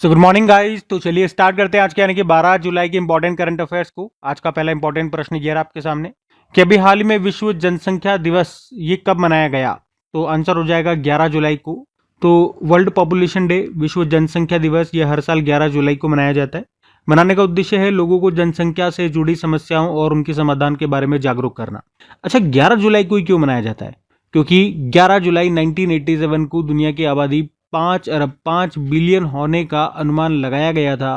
Good morning guys. तो चलिए start करते हैं आज के यानी कि 12 जुलाई के इंपॉर्टेंट करंट अफेयर्स को। आज का पहला इंपॉर्टेंट प्रश्न ये रहा आपके सामने कि अभी हाल ही में विश्व जनसंख्या दिवस ये कब मनाया गया। तो आंसर हो जाएगा 11 जुलाई को। तो वर्ल्ड पॉपुलेशन डे विश्व जनसंख्या दिवस ये हर साल 11 जुलाई को मनाया जाता है। मनाने का उद्देश्य है लोगों को जनसंख्या से जुड़ी समस्याओं और उनके समाधान के बारे में जागरूक करना। अच्छा, 11 जुलाई को ही क्यों मनाया जाता है? क्योंकि 11 जुलाई 1987 को दुनिया की आबादी 5 अरब 5 बिलियन होने का अनुमान लगाया गया था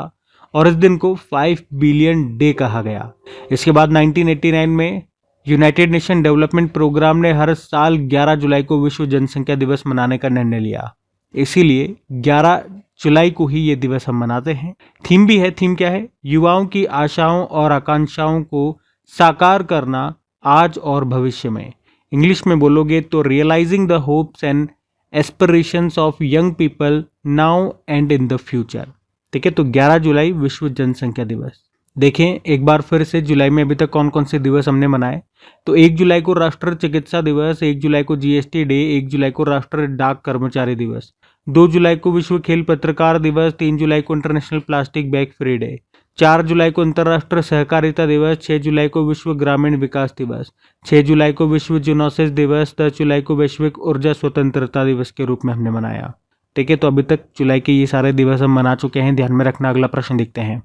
और इस दिन को 5 बिलियन डे कहा गया। इसके बाद 1989 में यूनाइटेड नेशन डेवलपमेंट प्रोग्राम ने हर साल 11 जुलाई को विश्व जनसंख्या दिवस मनाने का निर्णय लिया। इसीलिए 11 जुलाई को ही ये दिवस हम मनाते हैं। थीम भी है। थीम क्या है? युवाओं की आशाओं और आकांक्षाओं को साकार करना आज और भविष्य में। इंग्लिश में बोलोगे तो realising the hopes and aspirations of young people now and in the future. ठीक है, तो 11 जुलाई विश्व जनसंख्या दिवस। देखें एक बार फिर से जुलाई में अभी तक कौन कौन से दिवस हमने मनाए। तो 1 जुलाई को राष्ट्रीय चिकित्सा दिवस, 1 जुलाई को जीएसटी डे, 1 जुलाई को राष्ट्रीय डाक कर्मचारी दिवस, 2 जुलाई को विश्व खेल पत्रकार दिवस, 3 जुलाई को international plastic bag free day, 4 जुलाई को अंतर्राष्ट्रीय सहकारिता दिवस, 6 जुलाई को विश्व ग्रामीण विकास दिवस, 6 जुलाई को विश्व जूनोसिस दिवस, 10 जुलाई को वैश्विक ऊर्जा स्वतंत्रता दिवस के रूप में हमने मनाया। ठीक है, तो अभी तक जुलाई के ये सारे दिवस हम मना चुके हैं, ध्यान में रखना। अगला प्रश्न देखते हैं।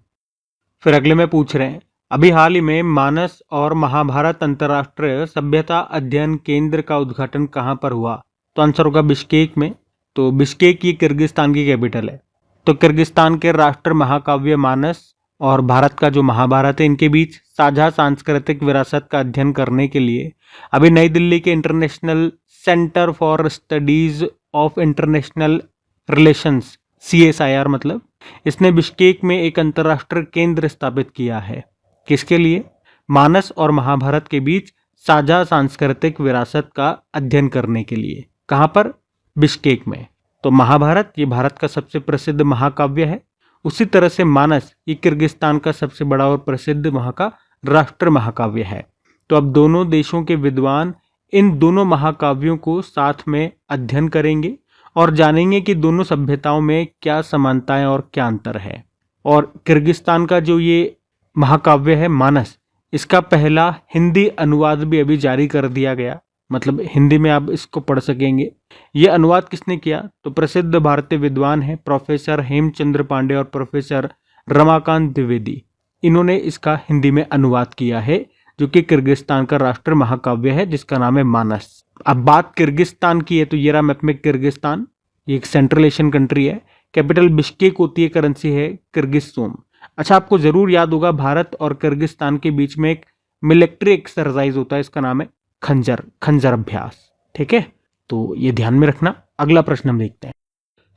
फिर अगले में पूछ रहे हैं अभी हाल ही में मानस और महाभारत अंतर्राष्ट्रीय सभ्यता अध्ययन केंद्र का उद्घाटन कहाँ पर हुआ? तो आंसर होगा बिश्केक में। तो बिश्केक ये किर्गिस्तान की कैपिटल है। तो किर्गिस्तान के राष्ट्र महाकाव्य मानस और भारत का जो महाभारत है, इनके बीच साझा सांस्कृतिक विरासत का अध्ययन करने के लिए अभी नई दिल्ली के international centre for studies of international relations CSIR मतलब इसने बिश्केक में एक अंतर्राष्ट्रीय केंद्र स्थापित किया है। किसके लिए? मानस और महाभारत के बीच साझा सांस्कृतिक विरासत का अध्ययन करने के लिए। कहाँ पर? बिश्केक में। तो महाभारत ये भारत का सबसे प्रसिद्ध महाकाव्य है, उसी तरह से मानस ये किर्गिस्तान का सबसे बड़ा और प्रसिद्ध वहाँ का राष्ट्र महाकाव्य है। तो अब दोनों देशों के विद्वान इन दोनों महाकाव्यों को साथ में अध्ययन करेंगे और जानेंगे कि दोनों सभ्यताओं में क्या समानताएं और क्या अंतर है। और किर्गिस्तान का जो ये महाकाव्य है मानस, इसका पहला हिंदी अनुवाद भी अभी जारी कर दिया गया, मतलब हिंदी में आप इसको पढ़ सकेंगे। ये अनुवाद किसने किया? तो प्रसिद्ध भारतीय विद्वान हैं प्रोफेसर हेमचंद्र पांडे और प्रोफेसर रमाकांत द्विवेदी। इन्होंने इसका हिंदी में अनुवाद किया है, जो कि किर्गिस्तान का राष्ट्र महाकाव्य है जिसका नाम है मानस। अब बात किर्गिस्तान की है तो ये रहा मैप में किर्गिस्तान। ये एक सेंट्रल एशियन कंट्री है। कैपिटल बिश्केक होती है, करेंसी है किर्गिस्तान। अच्छा, आपको जरूर याद होगा भारत और किर्गिस्तान के बीच में एक मिलिट्री एक्सरसाइज होता है, इसका नाम है खंजर अभ्यास। ठीक है, तो ये ध्यान में रखना। अगला प्रश्न हम देखते हैं।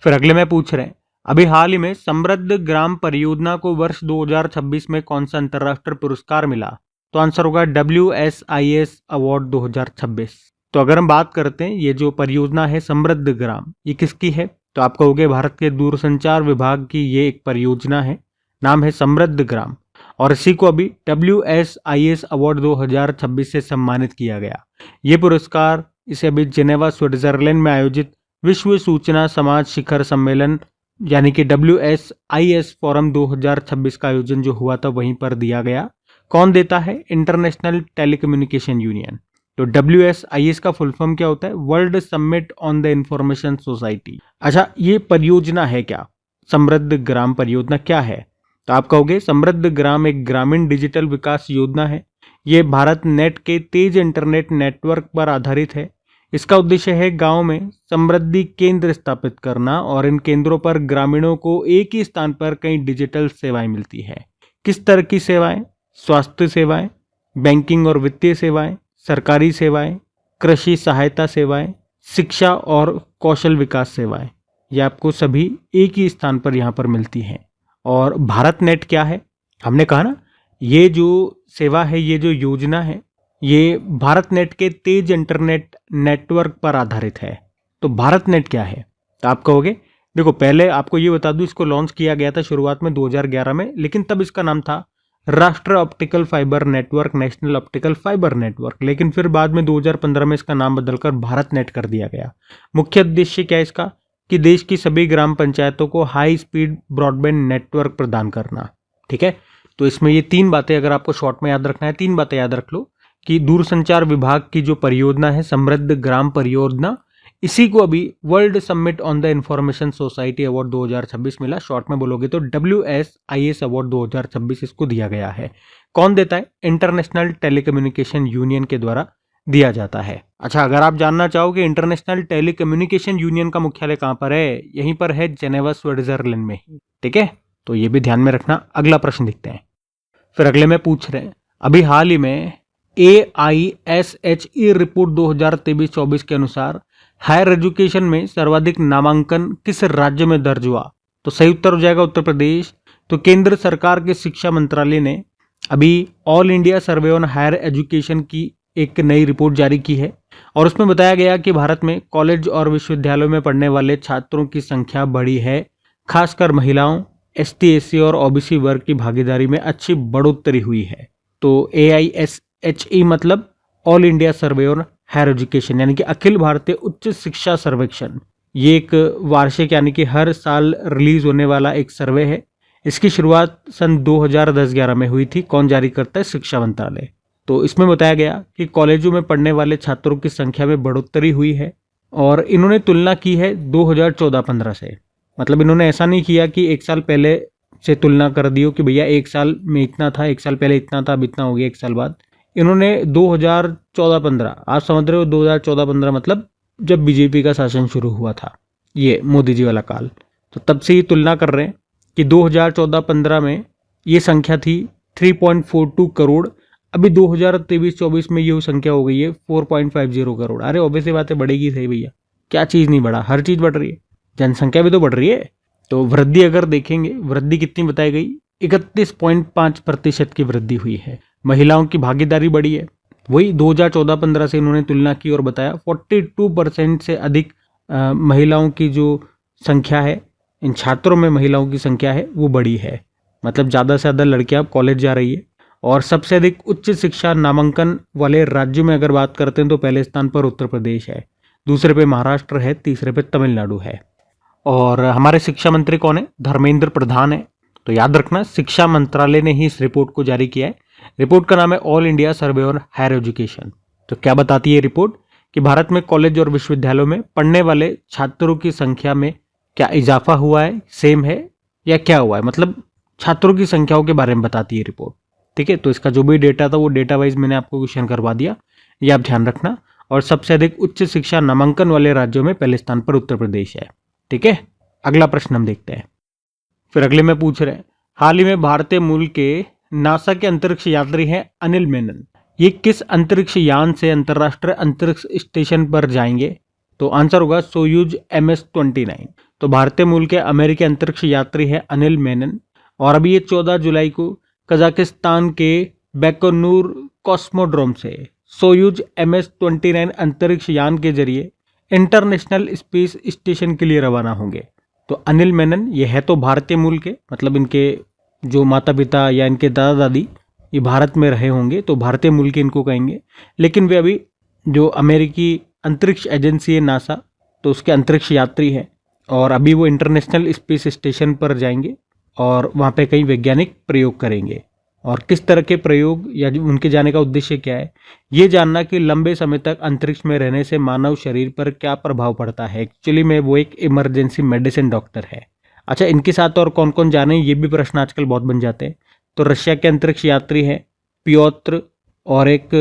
फिर अगले में पूछ रहे हैं अभी हाल ही में समृद्ध ग्राम परियोजना को वर्ष 2026 में कौन सा अंतर्राष्ट्रीय पुरस्कार मिला? तो आंसर होगा WSIS अवार्ड 2026। तो अगर हम बात करते हैं ये जो परियोजना है समृद्ध ग्राम, ये किसकी है? तो आप कहोगे भारत के दूरसंचार विभाग की ये एक परियोजना है, नाम है समृद्ध ग्राम, और इसी को अभी WSIS अवार्ड 2026 से सम्मानित किया गया। ये पुरस्कार इसे अभी जेनेवा स्विट्जरलैंड में आयोजित विश्व सूचना समाज शिखर सम्मेलन यानी कि WSIS फोरम 2026 का आयोजन जो हुआ था वहीं पर दिया गया। कौन देता है? International telecommunication union. तो WSIS का फुल फॉर्म क्या होता है? World summit on the information society. अच्छा, ये परियोजना है क्या? समृद्ध ग्राम परियोजना क्या है? तो आप कहोगे समृद्ध ग्राम एक ग्रामीण डिजिटल विकास योजना है। ये भारत नेट के तेज इंटरनेट नेटवर्क पर आधारित है। इसका उद्देश्य है गांव में समृद्धि केंद्र स्थापित करना और इन केंद्रों पर ग्रामीणों को एक ही स्थान पर कई डिजिटल सेवाएं मिलती है। किस तरह की सेवाएं? स्वास्थ्य सेवाएं, बैंकिंग और वित्तीय सेवाएं, सरकारी सेवाएं, कृषि सहायता सेवाएं, शिक्षा और कौशल विकास सेवाएं। ये आपको सभी एक ही स्थान पर यहाँ पर मिलती हैं। और भारत नेट क्या है? हमने कहा ना, ये जो सेवा है, ये जो योजना है, ये भारत नेट के तेज इंटरनेट नेटवर्क पर आधारित है। तो भारत नेट क्या है? तो आप कहोगे देखो, पहले आपको ये बता दूं, इसको लॉन्च किया गया था शुरुआत में 2011 में, लेकिन तब इसका नाम था राष्ट्रीय optical fibre network, national optical fibre network. लेकिन फिर बाद में 2015 में इसका नाम बदलकर भारत नेट कर दिया गया। मुख्य उद्देश्य क्या है इसका? कि देश की सभी ग्राम पंचायतों को हाई स्पीड ब्रॉडबैंड नेटवर्क प्रदान करना। ठीक है, तो इसमें ये 3 बातें अगर आपको शॉर्ट में याद रखना है, 3 बातें याद रख लो कि दूरसंचार विभाग की जो परियोजना है समृद्ध ग्राम परियोजना, इसी को अभी world summit on the information society award 2026 मिला। शॉर्ट में बोलोगे तो WSIS अवार्ड 2026 इसको दिया गया है। कौन देता है? इंटरनेशनल टेलीकम्युनिकेशन यूनियन के द्वारा दिया जाता है। अच्छा, अगर आप जानना चाहो कि इंटरनेशनल टेलीकम्युनिकेशन यूनियन का मुख्यालय कहां पर है, यहीं पर है, जेनेवा स्विट्जरलैंड में। ठीक है, तो ये भी ध्यान में रखना। अगला प्रश्न देखते हैं। फिर अगले में पूछ रहे हैं, अभी हाल ही में AISHE रिपोर्ट 2023-24 के अनुसार हायर एजुकेशन में सर्वाधिक नामांकन किस राज्य में दर्ज हुआ? तो सही उत्तर हो जाएगा उत्तर प्रदेश। तो केंद्र सरकार के शिक्षा मंत्रालय ने अभी all India survey on higher education की एक नई रिपोर्ट जारी की है और उसमें बताया गया कि भारत में कॉलेज और विश्वविद्यालयों में पढ़ने वाले छात्रों की संख्या बढ़ी है। खासकर महिलाओं, ST, SC और OBC वर्ग की भागीदारी में अच्छी बढ़ोतरी हुई है। तो AISHE मतलब all India survey on higher education, यानी कि अखिल भारतीय उच्च शिक्षा सर्वेक्षण। ये एक वार्षिक यानी कि हर साल रिलीज होने वाला एक सर्वे है। इसकी शुरुआत सन 2010-11 में हुई थी। कौन जारी करता है? शिक्षा मंत्रालय। तो इसमें बताया गया कि कॉलेजों में पढ़ने वाले छात्रों की संख्या में बढ़ोतरी हुई है और इन्होंने तुलना की है 2014-15 से। मतलब इन्होंने ऐसा नहीं किया कि एक साल पहले से तुलना कर दी हो कि भैया एक साल में इतना था, एक साल पहले इतना था, अब इतना हो गया एक साल बाद। इन्होंने 2014-15, आप समझ रहे हो 2014-15 मतलब जब बीजेपी का शासन शुरू हुआ था, ये मोदी जी वाला काल, तो तब से ही तुलना कर रहे हैं कि 2014-15 में ये संख्या थी 3.42 करोड़। अभी 2023-24 में ये संख्या हो गई है 4.50 करोड़। अरे ऑब्वियस सी बात है, बढ़ेगी सही भैया, क्या चीज़ नहीं बढ़ा, हर चीज़ बढ़ रही है, जनसंख्या भी तो बढ़ रही है। तो वृद्धि अगर देखेंगे, वृद्धि कितनी बताई गई? 31.5% की वृद्धि हुई है। महिलाओं की भागीदारी बढ़ी है, वही 2014-15 से इन्होंने तुलना की और बताया 42% से अधिक महिलाओं की जो संख्या है, इन छात्रों में महिलाओं की संख्या है वो बढ़ी है। मतलब ज़्यादा से ज़्यादा लड़कियां कॉलेज जा रही है। और सबसे अधिक उच्च शिक्षा नामांकन वाले राज्यों में अगर बात करते हैं तो पहले स्थान पर उत्तर प्रदेश है, दूसरे पे महाराष्ट्र है, तीसरे पे तमिलनाडु है। और हमारे शिक्षा मंत्री कौन है? धर्मेंद्र प्रधान है। तो याद रखना, शिक्षा मंत्रालय ने ही इस रिपोर्ट को जारी किया है। रिपोर्ट का नाम है all India survey on higher education. तो क्या बताती है रिपोर्ट? कि भारत में कॉलेज और विश्वविद्यालयों में पढ़ने वाले छात्रों की संख्या में क्या इजाफा हुआ है, सेम है, या क्या हुआ है, मतलब छात्रों की संख्याओं के बारे में बताती है रिपोर्ट। ठीक है, तो इसका जो भी डेटा था वो डेटा वाइज मैंने आपको क्वेश्चन करवा दिया, ये आप ध्यान रखना। और सबसे अधिक उच्च शिक्षा नामांकन वाले राज्यों में पहले स्थान पर उत्तर प्रदेश है। ठीक है, अगला प्रश्न हम देखते हैं। फिर अगले में पूछ रहे हैं, हाल ही में भारतीय मूल के नासा के अंतरिक्ष यात्री हैं अनिल मेनन। ये किस अंतरिक्ष यान से अंतरराष्ट्रीय अंतरिक्ष स्टेशन पर जाएंगे? तो आंसर होगा सोयूज MS-29। तो भारतीय मूल के अमेरिकी अंतरिक्ष यात्री है अनिल मेनन और अभी ये 14 जुलाई को कजाकिस्तान के बैकोनूर कॉस्मोड्रोम से सोयूज MS-29 अंतरिक्ष यान के जरिए इंटरनेशनल स्पेस स्टेशन के लिए रवाना होंगे। तो अनिल मेनन ये है तो भारतीय मूल के, मतलब इनके जो माता पिता या इनके दादा दादी ये भारत में रहे होंगे तो भारतीय मूल के इनको कहेंगे। लेकिन वे अभी जो अमेरिकी अंतरिक्ष एजेंसी है नासा, तो उसके अंतरिक्ष यात्री है और अभी वो इंटरनेशनल स्पेस स्टेशन पर जाएंगे और वहाँ पे कई वैज्ञानिक प्रयोग करेंगे। और किस तरह के प्रयोग या उनके जाने का उद्देश्य क्या है, ये जानना कि लंबे समय तक अंतरिक्ष में रहने से मानव शरीर पर क्या प्रभाव पड़ता है। एक्चुअली में वो एक इमरजेंसी मेडिसिन डॉक्टर है। अच्छा, इनके साथ और कौन कौन जाने, ये भी प्रश्न आजकल बहुत बन जाते हैं। तो रशिया के अंतरिक्ष यात्री हैं पियोत्र और एक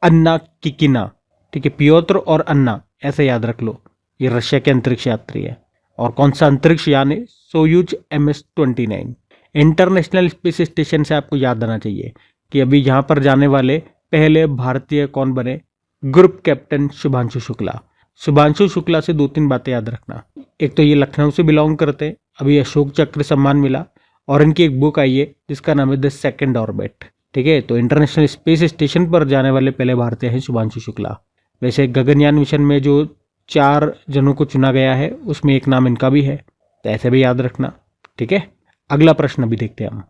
अन्ना किकिना। ठीक है, पियोत्र और अन्ना ऐसे याद रख लो, ये रशिया के अंतरिक्ष यात्री है। और कौन सा अंतरिक्ष यान है? Soyuz MS-29। International space station से आपको याद आना चाहिए कि अभी यहाँ पर जाने वाले पहले भारतीय कौन बने? Group captain Shubhanshu Shukla. शुभांशु शुक्ला से 2-3 बातें याद रखना। एक तो ये लखनऊ से बिलोंग करते हैं, अभी अशोक चक्र सम्मान मिला और इनकी एक बुक आई है जिसका नाम है द सेकंड ऑर्बिट। ठीक है, तो इंटरनेशनल स्पेस स्टेशन पर जाने वाले पहले भारतीय हैं शुभांशु शुक्ला। वैसे गगनयान मिशन में जो 4 जनों को चुना गया है उसमें एक नाम इनका भी है, तो ऐसे भी याद रखना। ठीक है, अगला प्रश्न अभी देखते हैं हम।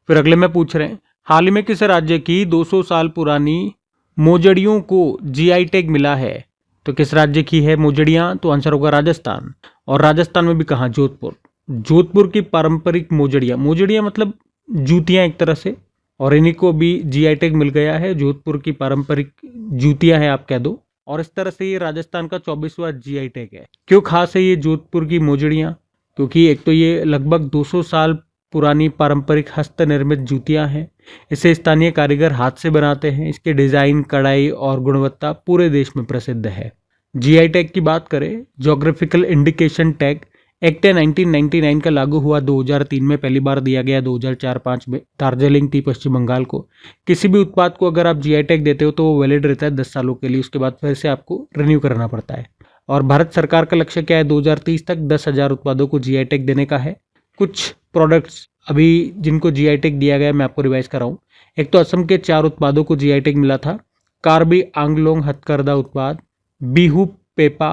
फिर अगले में पूछ रहे हैं, हाल ही में किस राज्य की 200 साल पुरानी मोजड़ियों को GI टैग मिला है? तो किस राज्य की है मोजड़ियाँ? तो आंसर होगा राजस्थान। और राजस्थान में भी कहाँ? जोधपुर। जोधपुर की पारंपरिक मोजड़ियाँ, मोजड़ियाँ मतलब जूतियाँ एक तरह से, और इन्हीं को भी जीआई टैग मिल गया है। जोधपुर की पारंपरिक जूतियाँ हैं आप कह दो। और इस तरह से ये राजस्थान का 24वां जीआई टैग है। क्यों खास है ये जोधपुर की मोजड़ियाँ? क्योंकि एक तो ये लगभग 200 साल पुरानी पारंपरिक हस्त निर्मित जूतियाँ हैं। इसे स्थानीय कारीगर हाथ से बनाते हैं। इसके डिजाइन, कढ़ाई और गुणवत्ता पूरे देश में प्रसिद्ध है। जीआई टैग की बात करें, ज्योग्राफिकल इंडिकेशन टैग एक्ट 1999 का लागू हुआ 2003 में, पहली बार दिया गया 2004-5 में। दार्जिलिंग टी पश्चिम बंगाल को। किसी भी उत्पाद को अगर आप जीआई टैग देते हो तो वो वैलिड रहता है 10 सालों के लिए, उसके बाद फिर से आपको रिन्यू करना पड़ता है। और भारत सरकार का लक्ष्य क्या है? 2030 तक 10,000 उत्पादों को जीआई टैग देने का है। कुछ प्रोडक्ट्स अभी जिनको जीआई टैग दिया गया मैं आपको रिवाइज कराऊं। एक तो असम के 4 उत्पादों को जीआई टैग मिला था। कार्बी आंगलोंग हथकरघा उत्पाद, बिहू पेपा,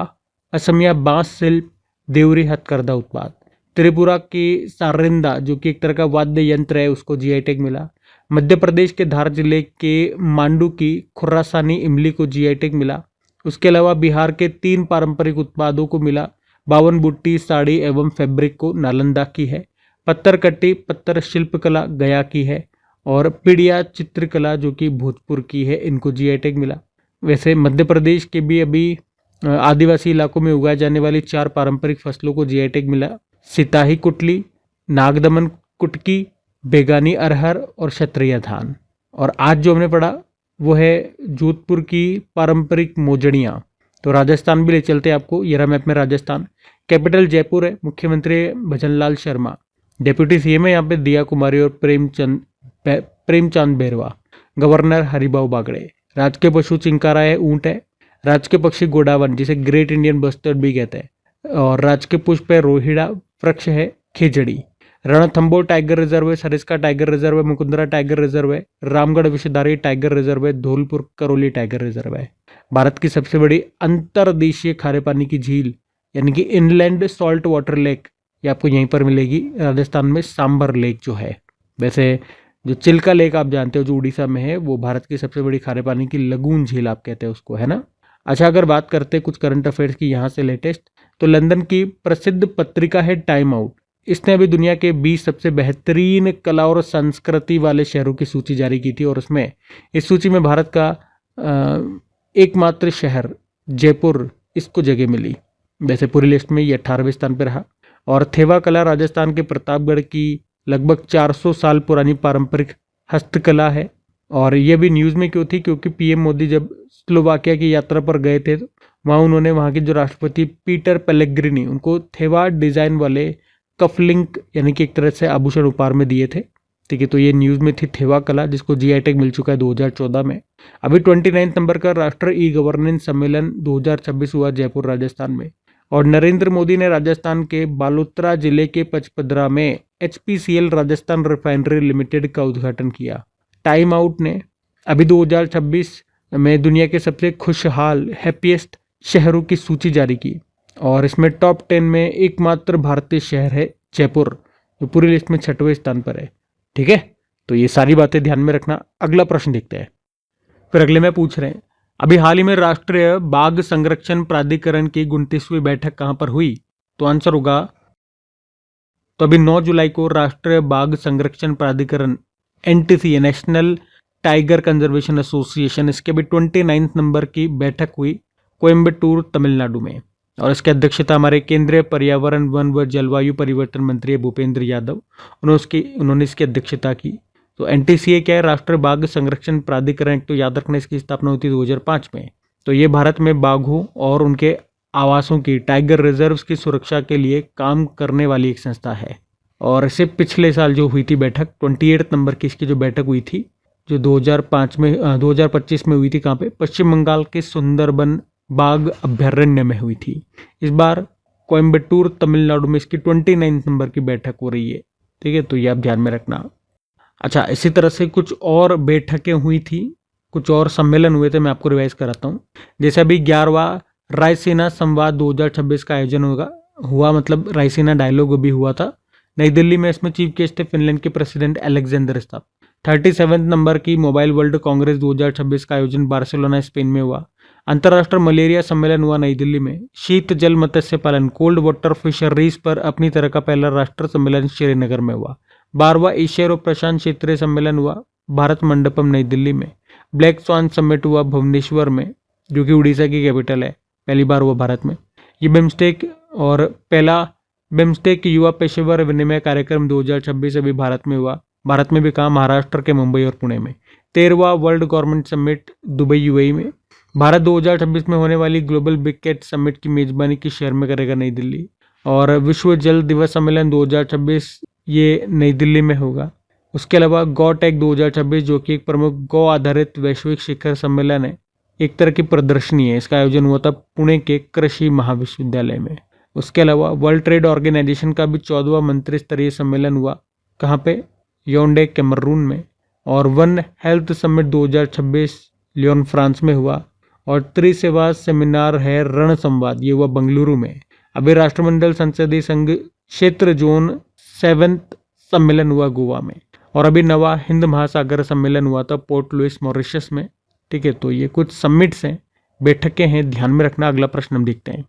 असमिया बांस शिल्प, देवरी हथकरघा उत्पाद। त्रिपुरा की सारिंदा जो कि एक तरह का वाद्य यंत्र है उसको जीआई टैग मिला। मध्य प्रदेश के धार जिले के मांडू की खुर्रासानी इमली को जीआई टैग मिला। उसके अलावा बिहार के 3 पारंपरिक उत्पादों को मिला। बावन बुट्टी साड़ी एवं फैब्रिक को नालंदा की है। पत्थर कट्टी पत्थर शिल्पकला गया की है। और पीड़िया चित्रकला जो कि भोजपुर की है, इनको जीआई टैग मिला। वैसे मध्य प्रदेश के भी अभी आदिवासी इलाकों में उगाए जाने वाली 4 पारंपरिक फसलों को जीआई टैग मिला। सिताही कुटली, नागदमन कुटकी, बेगानी अरहर और क्षत्रिय धान। और आज जो हमने पढ़ा वो है जोधपुर की पारंपरिक मोजड़ियाँ। तो राजस्थान भी ले चलते हैं आपको। ये रहा मैप में राजस्थान। कैपिटल जयपुर है। मुख्यमंत्री है भजनलाल शर्मा। डेप्यूटी सीएम है यहाँ पे दिया कुमारी और प्रेमचंद बैरवा। गवर्नर हरिभाऊ बागड़े। राजकीय पशु चिंकारा है, ऊंट है। राजकीय पक्षी गोडावन जिसे ग्रेट इंडियन बस्टर्ड भी कहते हैं। और राजकीय पुष्प है रोहिड़ा। वृक्ष है खेजड़ी। रणथंबोर टाइगर रिजर्व है। सरिस्का टाइगर रिजर्व है। मुकुंदरा टाइगर रिजर्व है। रामगढ़ विषधारी टाइगर रिजर्व है। धौलपुर करौली टाइगर रिजर्व है। भारत की सबसे बड़ी अंतर्देशीय खारे पानी की झील यानी कि इनलैंड सॉल्ट वाटर लेक, ये आपको यहीं पर मिलेगी राजस्थान में, सांबर लेक जो है। वैसे जो चिल्का लेक आप जानते हो जो उड़ीसा में है, वो भारत की सबसे बड़ी खारे पानी की लगून झील आप कहते हैं उसको, है ना। अच्छा, अगर बात करते हैं कुछ करंट अफेयर्स की यहाँ से लेटेस्ट, तो लंदन की प्रसिद्ध पत्रिका है टाइम आउट। इसने अभी दुनिया के 20 सबसे बेहतरीन कला और संस्कृति वाले शहरों की सूची जारी की थी, और उसमें इस सूची में भारत का एकमात्र शहर जयपुर, इसको जगह मिली। वैसे पूरी लिस्ट में ये 18वें स्थान पर रहा। और थेवा कला राजस्थान के प्रतापगढ़ की लगभग 400 साल पुरानी पारंपरिक हस्तकला है। और ये भी न्यूज़ में क्यों थी? क्योंकि पीएम मोदी जब स्लोवाकिया की यात्रा पर गए थे तो वहाँ उन्होंने वहाँ के जो राष्ट्रपति पीटर पेलेग्रिनी, उनको थेवा डिज़ाइन वाले कफलिंक यानी कि एक तरह से आभूषण उपहार में दिए थे। ठीक है, तो ये न्यूज़ में थी थेवा कला, जिसको जीआई टैग मिल चुका है 2014 में। अभी 29 नंबर का राष्ट्रीय ई गवर्नेंस सम्मेलन 2026 हुआ जयपुर राजस्थान में। और नरेंद्र मोदी ने राजस्थान के बालोतरा जिले के पचपदरा में HPCL राजस्थान रिफाइनरी लिमिटेड का उद्घाटन किया। टाइम आउट ने अभी 2026 में दुनिया के सबसे खुशहाल हैप्पीएस्ट शहरों की सूची जारी की, और इसमें टॉप 10 में एकमात्र भारतीय शहर है जयपुर, जो पूरी लिस्ट में 6वें स्थान पर है। ठीक है, तो ये सारी बातें ध्यान में रखना। अगला प्रश्न देखते हैं। फिर अगले में पूछ रहे हैं, अभी हाल ही में राष्ट्रीय बाघ संरक्षण प्राधिकरण की 29वीं बैठक कहां पर हुई? तो आंसर होगा, तो अभी 9 जुलाई को राष्ट्रीय बाघ संरक्षण प्राधिकरण NTC, national tiger conservation association, इसके भी 29 नंबर की बैठक हुई कोयम्बटूर तमिलनाडु में। और इसकी अध्यक्षता हमारे केंद्रीय पर्यावरण वन व जलवायु परिवर्तन मंत्री भूपेंद्र यादव, उन्होंने इसकी अध्यक्षता की। तो NTCA क्या है? राष्ट्रीय बाघ संरक्षण प्राधिकरण। तो याद रखना, इसकी स्थापना हुई थी 2005 में। तो ये भारत में बाघों और उनके आवासों की, टाइगर रिजर्व्स की सुरक्षा के लिए काम करने वाली एक संस्था है। और इसे पिछले साल जो हुई थी बैठक, 28 नंबर की इसकी जो बैठक हुई थी, जो 2025 में हुई थी, कहाँ पे? पश्चिम बंगाल के सुंदरबन बाघ अभ्यारण्य में हुई थी। इस बार कोयम्बटूर तमिलनाडु में इसकी 29 नंबर की बैठक हो रही है। ठीक है, तो ये आप ध्यान में रखना। अच्छा, इसी तरह से कुछ और बैठकें हुई थी, कुछ और सम्मेलन हुए थे, मैं आपको रिवाइज कराता हूँ। जैसे अभी 11वां रायसीना संवाद 2026 का आयोजन हुआ, मतलब रायसीना डायलॉग भी हुआ था नई दिल्ली में। इसमें चीफ गेस्ट थे फिनलैंड के प्रेसिडेंट अलेक्जेंडर स्टाप। 37 नंबर की मोबाइल वर्ल्ड कांग्रेस 2026 का आयोजन बार्सिलोना स्पेन में हुआ। अंतर्राष्ट्रीय मलेरिया सम्मेलन हुआ नई दिल्ली में। शीत जल मत्स्य पालन कोल्ड वाटर फिशरीज पर अपनी तरह का पहला राष्ट्रीय सम्मेलन श्रीनगर में हुआ। 12वां एशिया और प्रशांत क्षेत्रीय सम्मेलन हुआ भारत मंडपम नई दिल्ली में। ब्लैक स्वान समिट हुआ भुवनेश्वर में, जो कि उड़ीसा की कैपिटल है, पहली बार हुआ भारत में। ये बिम्स्टेक और पहला बिम्स्टेक युवा पेशेवर विनिमय कार्यक्रम 2026 अभी भारत में हुआ। भारत में भी कहा, महाराष्ट्र के मुंबई और पुणे में। 13वां world government summit Dubai UAE में। भारत 2026 में होने वाली ग्लोबल बिग कैट समिट की मेजबानी किस शहर में करेगा? नई दिल्ली। और विश्व जल दिवस सम्मेलन 2026 ये नई दिल्ली में होगा। उसके अलावा गौ टेक 2026, जो कि एक प्रमुख गौ आधारित वैश्विक शिखर सम्मेलन है, एक तरह की प्रदर्शनी है। इसका आयोजन हुआ था पुणे के कृषि महाविश्वविद्यालय में। उसके अलावा वर्ल्ड ट्रेड ऑर्गेनाइजेशन का भी 14वां मंत्री स्तरीय सम्मेलन हुआ। कहाँ पे? योंडे कैमरून में। और one health summit 2026 Lyon France में हुआ। और त्रिसेवा सेमिनार है रण संवाद, ये हुआ बेंगलुरु में। अभी राष्ट्रमंडल संसदीय संघ क्षेत्र जोन 7th सम्मेलन हुआ गोवा में। और अभी नवा हिंद महासागर सम्मेलन हुआ था पोर्ट लुइस मॉरिशस में। ठीक है, तो ये कुछ समिट्स हैं, बैठकें हैं, ध्यान में रखना। अगला प्रश्न हम देखते हैं।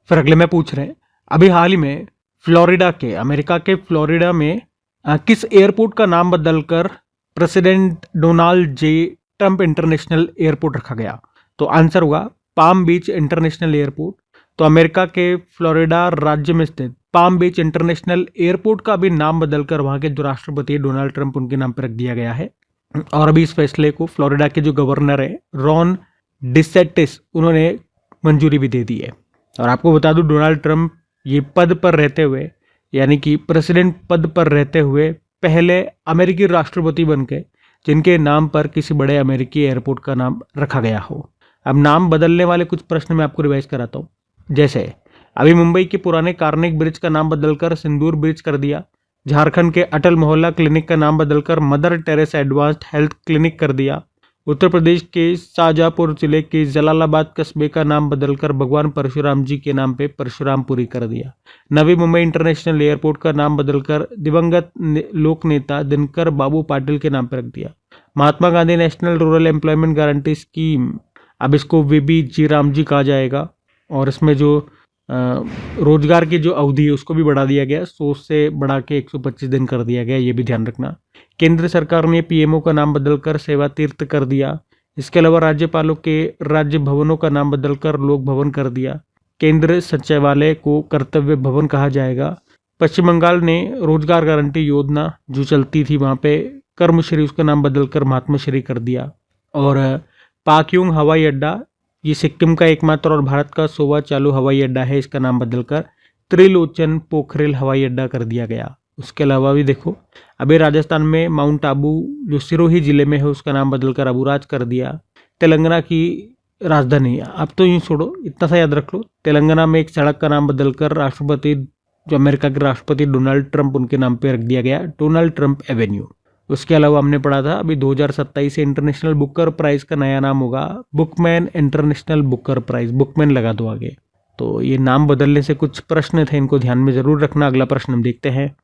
फिर अगले में पूछ रहे हैं, अभी हाल ही में फ्लोरिडा के, अमेरिका के फ्लोरिडा में किस एयरपोर्ट का नाम बदलकर president Donald J Trump international airport रखा गया? तो आंसर होगा पाम बीच इंटरनेशनल एयरपोर्ट। तो अमेरिका के फ्लोरिडा राज्य में स्थित पाम बीच इंटरनेशनल एयरपोर्ट का भी नाम बदलकर वहां के जो राष्ट्रपति डोनाल्ड ट्रंप, उनके नाम पर रख दिया गया है। और अभी इस फैसले को फ्लोरिडा के जो गवर्नर है रॉन डिसेंटिस, उन्होंने मंजूरी भी दे दी है। और आपको बता दूं, डोनाल्ड ट्रंप ये पद पर रहते हुए, यानी कि प्रेसिडेंट पद पर रहते हुए पहले अमेरिकी राष्ट्रपति बन के जिनके नाम पर किसी बड़े अमेरिकी एयरपोर्ट का नाम रखा गया हो। अब नाम बदलने वाले कुछ प्रश्न मैं आपको रिवाइज कराता हूँ। जैसे अभी मुंबई के पुराने कार्निक ब्रिज का नाम बदलकर सिंदूर ब्रिज कर दिया। झारखंड के अटल मोहल्ला क्लिनिक का नाम बदलकर mother Teresa advanced health clinic कर दिया। उत्तर प्रदेश के शाहजहांपुर जिले के जलालाबाद कस्बे का नाम बदलकर भगवान परशुराम जी के नाम पे परशुरामपुरी कर दिया। नवी मुंबई इंटरनेशनल एयरपोर्ट का नाम बदलकर दिवंगत लोक नेता दिनकर बाबू पाटिल के नाम पर रख दिया। Mahatma Gandhi national rural employment guarantee scheme, अब इसको वीबी जी राम जी कहा जाएगा। और इसमें जो रोजगार की जो अवधि है उसको भी बढ़ा दिया गया, 100 से बढ़ा के 125 दिन कर दिया गया, ये भी ध्यान रखना। केंद्र सरकार ने पीएमओ का नाम बदलकर सेवा तीर्थ कर दिया। इसके अलावा राज्यपालों के राज्य भवनों का नाम बदलकर लोक भवन कर दिया। केंद्र सचिवालय को कर्तव्य भवन कहा जाएगा। पश्चिम बंगाल ने रोजगार गारंटी योजना जो चलती थी वहाँ पे कर्मश्री, उसका नाम बदलकर महात्माश्री कर दिया। और पाक्योंग हवाई अड्डा, ये सिक्किम का एकमात्र और भारत का 100वां चालू हवाई अड्डा है, इसका नाम बदलकर त्रिलोचन पोखरेल हवाई अड्डा कर दिया गया। उसके अलावा भी देखो, अभी राजस्थान में माउंट आबू जो सिरोही जिले में है उसका नाम बदलकर अबुराज कर दिया। तेलंगाना की राजधानी, अब तो यूँ छोड़ो, इतना सा याद रख लो, तेलंगाना में एक सड़क का नाम बदलकर राष्ट्रपति, जो अमेरिका के राष्ट्रपति डोनाल्ड ट्रंप, उनके नाम पर रख दिया गया, डोनाल्ड ट्रंप एवेन्यू। उसके अलावा हमने पढ़ा था अभी 2027 से इंटरनेशनल बुकर प्राइज का नया नाम होगा Bookman international Booker prize, Bookman लगा दो आगे। तो ये नाम बदलने से कुछ प्रश्न थे, इनको ध्यान में जरूर रखना। अगला प्रश्न हम देखते हैं।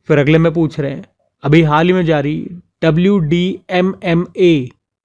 फिर अगले में पूछ रहे हैं, अभी हाल ही में जारी WDMMA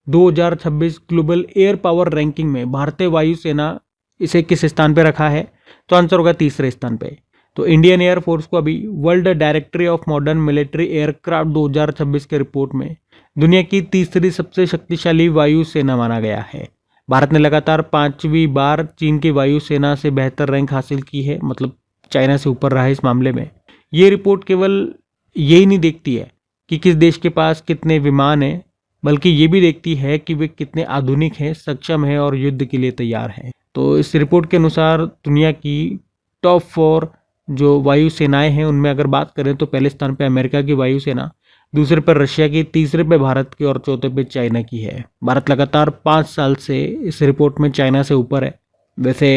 2026 global air power ranking में भारतीय वायुसेना इसे किस स्थान पर रखा है? तो आंसर होगा तीसरे स्थान पे। तो इंडियन एयरफोर्स को अभी world directory of modern military aircraft 2026 के रिपोर्ट में दुनिया की तीसरी सबसे शक्तिशाली वायुसेना माना गया है। भारत ने लगातार 5वीं बार चीन की वायुसेना से बेहतर रैंक हासिल की है, मतलब चाइना से ऊपर रहा है इस मामले में। ये रिपोर्ट केवल यही नहीं देखती है कि किस देश के पास कितने विमान हैं, बल्कि ये भी देखती है कि वे कितने आधुनिक हैं, सक्षम हैं और युद्ध के लिए तैयार हैं। तो इस रिपोर्ट के अनुसार दुनिया की टॉप 4 जो वायुसेनाएं हैं उनमें अगर बात करें तो पहले स्थान पे अमेरिका की वायुसेना, दूसरे पर रशिया की, तीसरे पे भारत की और चौथे पे चाइना की है। भारत लगातार 5 साल से इस रिपोर्ट में चाइना से ऊपर है। वैसे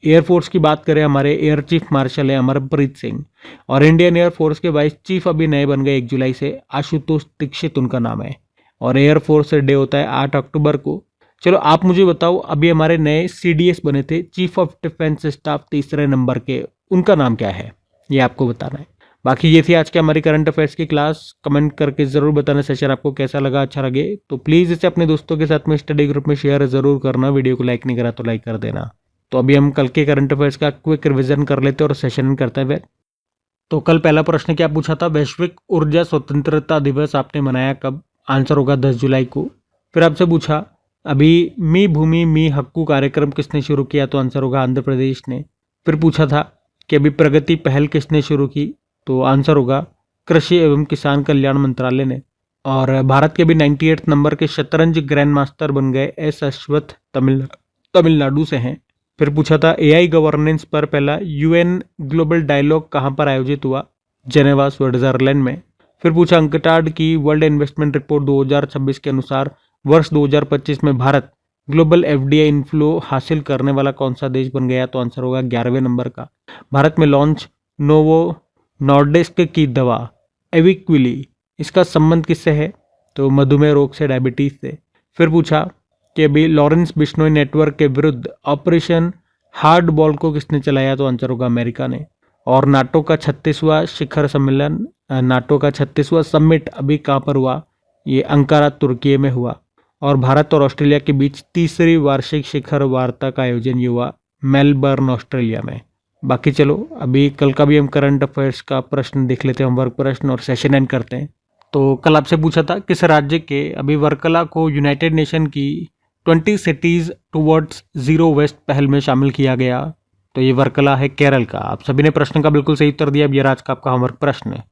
एयरफोर्स की बात करें, हमारे एयर चीफ मार्शल है अमरप्रीत सिंह, और इंडियन एयरफोर्स के वाइस चीफ अभी नए बन गए 1 जुलाई से, आशुतोष दीक्षित उनका नाम है। और एयरफोर्स डे होता है 8 अक्टूबर को। चलो आप मुझे बताओ, अभी हमारे नए CDS बने थे, चीफ ऑफ डिफेंस स्टाफ तीसरे नंबर के, उनका नाम क्या है, ये आपको बताना है। बाकी ये थी आज की हमारी करंट अफेयर्स की क्लास। कमेंट करके ज़रूर बताना सेशन आपको कैसा लगा, अच्छा लगे तो प्लीज़ इसे अपने दोस्तों के साथ में स्टडी ग्रुप में शेयर ज़रूर करना। वीडियो को लाइक नहीं करा तो लाइक कर देना। तो अभी हम कल के करंट अफेयर्स का क्विक रिविजन कर लेते हैं और सेशन करते हैं। तो कल पहला प्रश्न क्या पूछा था, वैश्विक ऊर्जा स्वतंत्रता दिवस आपने मनाया कब? आंसर होगा 10 जुलाई को। फिर आपसे पूछा अभी मी भूमि मी हक्कू कार्यक्रम किसने शुरू किया? तो आंसर होगा आंध्र प्रदेश ने। फिर पूछा था कि अभी प्रगति पहल किसने शुरू की? तो आंसर होगा कृषि एवं किसान कल्याण मंत्रालय ने। और भारत के भी 98 नंबर के शतरंज ग्रैंड मास्टर बन गए एस अश्वथ, तमिलनाडु से हैं। फिर पूछा था एआई गवर्नेंस पर पहला यूएन ग्लोबल डायलॉग कहाँ पर आयोजित हुआ? जेनेवा, स्विट्जरलैंड में। फिर पूछा अंकटाड की वर्ल्ड इन्वेस्टमेंट रिपोर्ट 2026 के अनुसार वर्ष 2025 में भारत ग्लोबल एफडीआई इनफ्लो हासिल करने वाला कौन सा देश बन गया? तो आंसर होगा 11वें नंबर का। भारत में लॉन्च नोवो नॉर्डिस्क की दवा एविक्विली, इसका संबंध किससे है? तो मधुमेह रोग से, डायबिटीज से। फिर पूछा कि अभी लॉरेंस बिश्नोई नेटवर्क के विरुद्ध ऑपरेशन हार्ड बॉल को किसने चलाया? तो आंसर होगा अमेरिका ने। और नाटो का 36वां शिखर सम्मेलन, नाटो का 36वां समिट अभी कहाँ पर हुआ? ये अंकारा, तुर्की में हुआ। और भारत और ऑस्ट्रेलिया के बीच तीसरी वार्षिक शिखर वार्ता का आयोजन ये हुआ मेलबर्न, ऑस्ट्रेलिया में। बाकी चलो अभी कल का भी हम करंट अफेयर्स का प्रश्न देख लेते हैं, होमवर्क प्रश्न, और सेशन एंड करते हैं। तो कल आपसे पूछा था किस राज्य के अभी वर्कला को यूनाइटेड नेशन की 20 सिटीज टुवर्ड्स जीरो वेस्ट पहल में शामिल किया गया? तो ये वर्कला है केरल का। आप सभी ने प्रश्न का बिल्कुल सही उत्तर दिया। अब ये आज का आपका होमवर्क प्रश्न है।